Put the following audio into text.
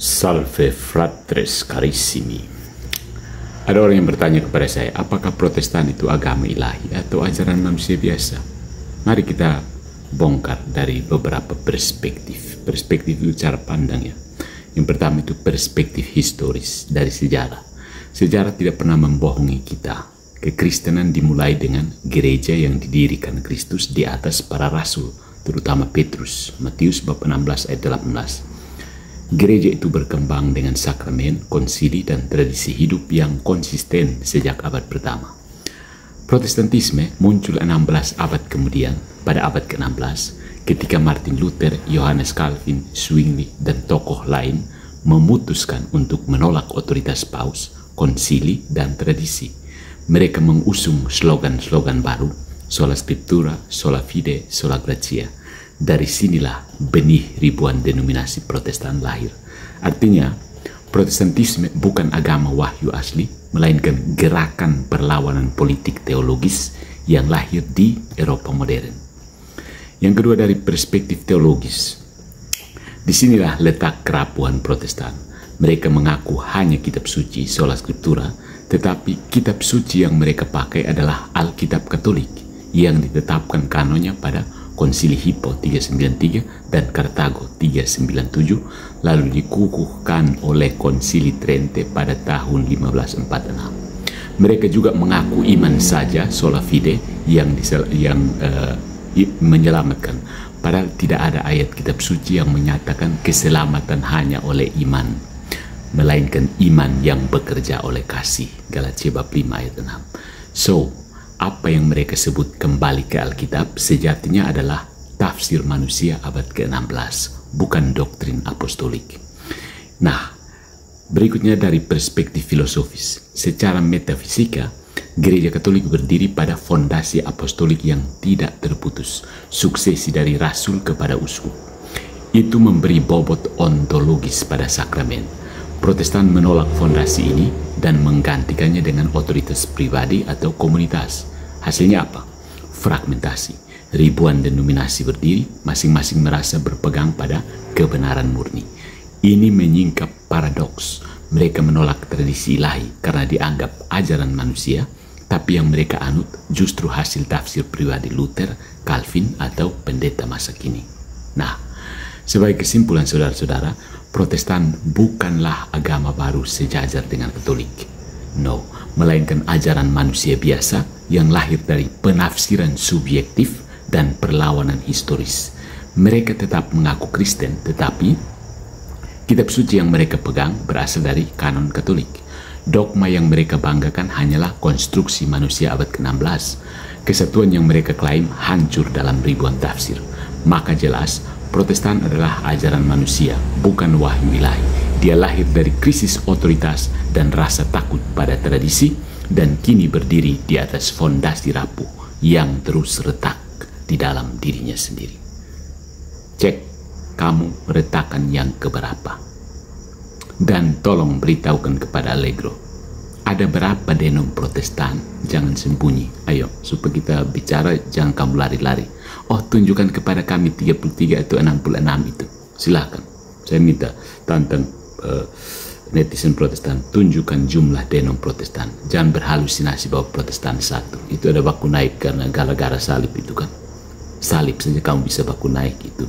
Salve fratres carissimi. Ada orang yang bertanya kepada saya, apakah Protestan itu agama ilahi atau ajaran manusia biasa? Mari kita bongkar dari beberapa perspektif. Perspektif itu cara pandang ya. Yang pertama itu perspektif historis dari sejarah. Sejarah tidak pernah membohongi kita. Kekristenan dimulai dengan gereja yang didirikan Kristus di atas para rasul, terutama Petrus, Matius bab 16 ayat 18. Gereja itu berkembang dengan sakramen, konsili, dan tradisi hidup yang konsisten sejak abad pertama. Protestantisme muncul 16 abad kemudian, pada abad ke-16, ketika Martin Luther, Johannes Calvin, Zwingli, dan tokoh lain memutuskan untuk menolak otoritas paus, konsili, dan tradisi. Mereka mengusung slogan-slogan baru, sola scriptura, sola fide, sola gratia. Dari sinilah benih ribuan denominasi Protestan lahir. Artinya, Protestantisme bukan agama wahyu asli, melainkan gerakan perlawanan politik teologis yang lahir di Eropa modern. Yang kedua, dari perspektif teologis. Disinilah letak kerapuhan Protestan. Mereka mengaku hanya kitab suci, sola scriptura, tetapi kitab suci yang mereka pakai adalah Alkitab Katolik yang ditetapkan kanonnya pada Konsili Hippo 393 dan Kartago 397, lalu dikukuhkan oleh Konsili Trente pada tahun 1546. Mereka juga mengaku iman saja, sola fide, yang menyelamatkan. Padahal tidak ada ayat kitab suci yang menyatakan keselamatan hanya oleh iman, melainkan iman yang bekerja oleh kasih. Galatia bab 5 ayat 6. So, apa yang mereka sebut kembali ke Alkitab sejatinya adalah tafsir manusia abad ke-16, bukan doktrin apostolik. Nah, berikutnya dari perspektif filosofis. Secara metafisika, Gereja Katolik berdiri pada fondasi apostolik yang tidak terputus, suksesi dari rasul kepada uskup. Itu memberi bobot ontologis pada sakramen. Protestan menolak fondasi ini dan menggantikannya dengan otoritas pribadi atau komunitas. Hasilnya apa? Fragmentasi. Ribuan denominasi berdiri, masing-masing merasa berpegang pada kebenaran murni. Ini menyingkap paradoks. Mereka menolak tradisi ilahi karena dianggap ajaran manusia, tapi yang mereka anut justru hasil tafsir pribadi Luther, Calvin, atau pendeta masa kini. Nah, sebagai kesimpulan saudara-saudara, Protestan bukanlah agama baru sejajar dengan Katolik. No, melainkan ajaran manusia biasa yang lahir dari penafsiran subjektif dan perlawanan historis. Mereka tetap mengaku Kristen, tetapi kitab suci yang mereka pegang berasal dari kanon Katolik. Dogma yang mereka banggakan hanyalah konstruksi manusia abad ke-16. Kesatuan yang mereka klaim hancur dalam ribuan tafsir. Maka jelas, Protestan adalah ajaran manusia, bukan wahyu ilahi. Dia lahir dari krisis otoritas dan rasa takut pada tradisi, dan kini berdiri di atas fondasi rapuh yang terus retak di dalam dirinya sendiri. Cek, kamu retakan yang keberapa? Dan tolong beritahukan kepada Allegro, ada berapa denom Protestan? Jangan sembunyi. Ayo, supaya kita bicara, jangan kamu lari-lari. Oh, tunjukkan kepada kami 33 atau 66 itu. Silahkan. Saya minta tantang netizen Protestan, tunjukkan jumlah denom Protestan. Jangan berhalusinasi bahwa Protestan satu. Itu ada baku naik karena gara-gara salib itu kan. Salib saja kamu bisa baku naik itu.